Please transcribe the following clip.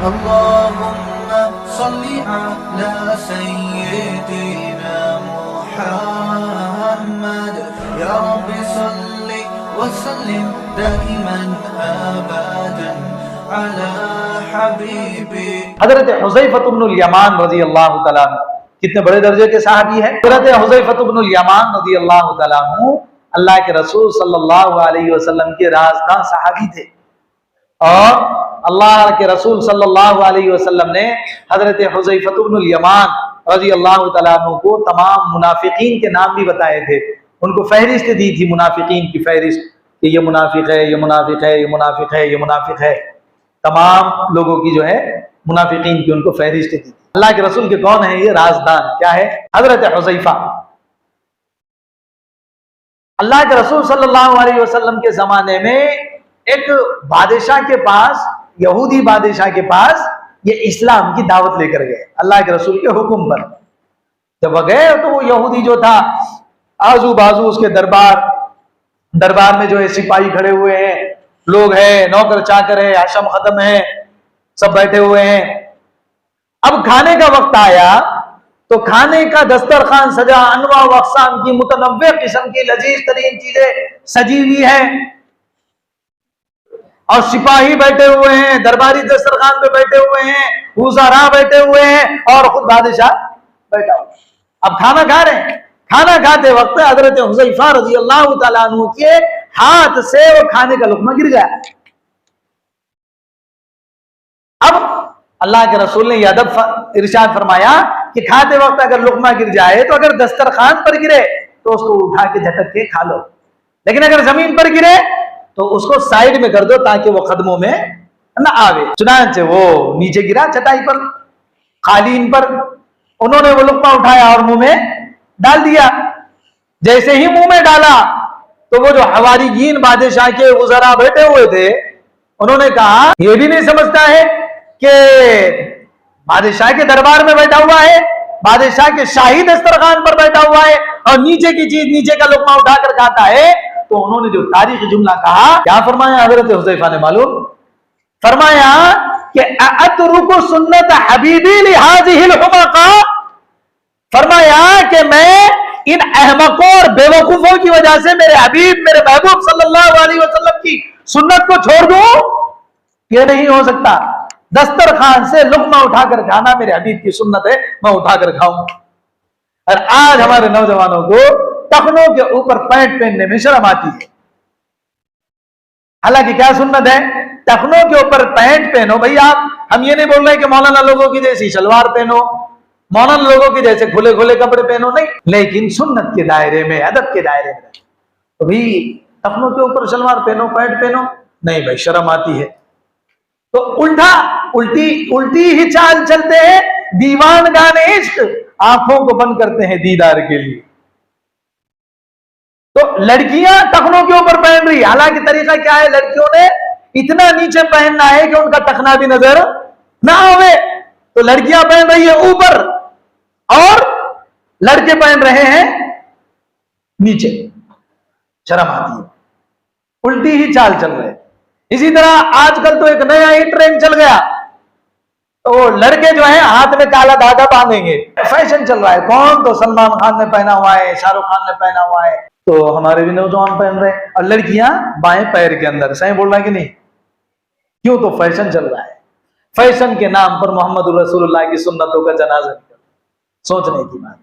अल्लाहुम्मा सल्ली अला सय्यिदिना मुहम्मद या रब्बि सल्ली व सल्लिम दाइमन अबदन अला हबीबी। हजरत हुज़ैफ़ा इब्नुल यमान रज़ियल्लाहु तआला अन्हु कितने बड़े दर्जे के सहाबी हैं। हजरत हुज़ैफ़ा इब्नुल यमान रज़ियल्लाहु तआला अन्हु अल्लाह के रसूल सल्लल्लाहु अलैहि वसल्लम के राज़दां सहाबी थे और अल्लाह के रसूल सल्लल्लाहु अलैहि वसल्लम ने हजरत हुज़ैफ़ा इब्नुल यमान रज़ियल्लाहु तआला अन्हु को तमाम मुनाफिकीन के नाम भी बताए थे। उनको फहरिस्त दी थी, मुनाफिकीन की फहरिस्त कि ये मुनाफिक है, ये मुनाफिक है, ये मुनाफिक है, ये मुनाफिक है। तमाम लोगों की जो है मुनाफिकीन की उनको फहरिस्त दी थी। अल्लाह के रसूल के कौन है ये राज़दान? क्या है? हजरत हुज़ैफ़ा। अल्लाह के रसूल सल्लल्लाहु अलैहि वसल्लम के जमाने में एक बादशाह के पास, यहूदी बादशाह के पास ये इस्लाम की दावत लेकर गए अल्लाह के रसूल के हुक्म पर। जब गए तो वो यहूदी जो था, आजू बाजू उसके दरबार में जो है सिपाही खड़े हुए हैं, लोग हैं, नौकर चाकर है, हशम खत्म है, सब बैठे हुए हैं। अब खाने का वक्त आया तो खाने का दस्तरखान सजा, अनवा व अक़साम की मुतनव्वे किस्म की लजीज तरीन चीजें सजी हुई हैं और सिपाही बैठे हुए हैं, दरबारी दस्तरखान पे बैठे हुए हैं, वज़ारा बैठे हुए हैं और खुद बादशाह बैठा हुआ। अब खाना खा रहे हैं। खाना खाते वक्त हज़रत हुज़ैफ़ा रज़ियल्लाहु तआला अन्हु के हाथ से वो खाने का लुक़मा गिर गया। अब अल्लाह के रसूल ने यह अदब इरशाद फरमाया कि खाते वक्त अगर लुक़मा गिर जाए तो अगर दस्तरखान पर गिरे तो उसको उठा के झटक के खा लो, लेकिन अगर जमीन पर गिरे तो उसको साइड में कर दो ताकि वो कदमों में न आवे। चुनांचे वो नीचे गिरा चटाई पर, कालीन पर। उन्होंने वो लुक़मा उठाया और मुंह में डाल दिया। जैसे ही मुंह में डाला तो वो जो हवारीगीन बादशाह के वज़रा बैठे हुए थे, उन्होंने कहा ये भी नहीं समझता है कि बादशाह के दरबार में बैठा हुआ है, बादशाह के शाही दस्तरखान पर बैठा हुआ है और नीचे की चीज, नीचे का लुक़मा उठाकर खाता है। तो उन्होंने जो तारीखी जुमला कहा, क्या फरमाया हज़रत हुज़ैफ़ा ने मालूम? फरमाया कि अतरुकु सुन्नत हबीबी लिहाज़िहिल हुमक़ा। फरमाया कि मैं इन अहमकों और बेवकूफों की वजह से मेरे हबीब, मेरे महबूब सल्लल्लाहु अलैहि वसल्लम की सुन्नत को छोड़ दूं? ये नहीं हो सकता। दस्तरखान से लुक़मा उठाकर खाना मेरे हबीब की सुन्नत है, मैं उठाकर खाऊं। और आज हमारे नौजवानों को टखनों के ऊपर पैंट पहनने में शर्म आती है। हालांकि क्या सुन्नत है? टखनों के ऊपर पैंट पहनो भाई। आप, हम ये नहीं बोल रहे कि मौलाना लोगों की जैसी शलवार पहनो, मौलाना लोगों की जैसे खुले खुले कपड़े पहनो, नहीं, लेकिन सुन्नत के दायरे में, अदब के दायरे में। तो भाई टखनों के ऊपर शलवार पहनो, पैंट पहनो, नहीं भाई, शर्म आती है। तो उल्टी ही चाल चलते हैं दीवान गाने इश्क, आंखों को बंद करते हैं दीदार के लिए। तो लड़कियां टखनों के ऊपर पहन रही, हालांकि तरीका क्या है, लड़कियों ने इतना नीचे पहनना है कि उनका टखना भी नजर ना आवे। तो लड़कियां पहन रही है ऊपर और लड़के पहन रहे हैं नीचे, शर्म आती है। उल्टी ही चाल चल रहे हैं। इसी तरह आजकल तो एक नया ही ट्रेंड चल गया, तो लड़के जो है हाथ में काला धागा बांधेंगे, फैशन चल रहा है। कौन? तो सलमान खान ने पहना हुआ है, शाहरुख खान ने पहना हुआ है, तो हमारे भी नौजवान पहन रहे हैं। और लड़कियां बाएं पैर के अंदर, सही बोल रहा है कि नहीं? क्यों? तो फैशन चल रहा है। फैशन के नाम पर मोहम्मद रसूलुल्लाह की सुन्नतों का जनाजा निकल, सोचने की बात।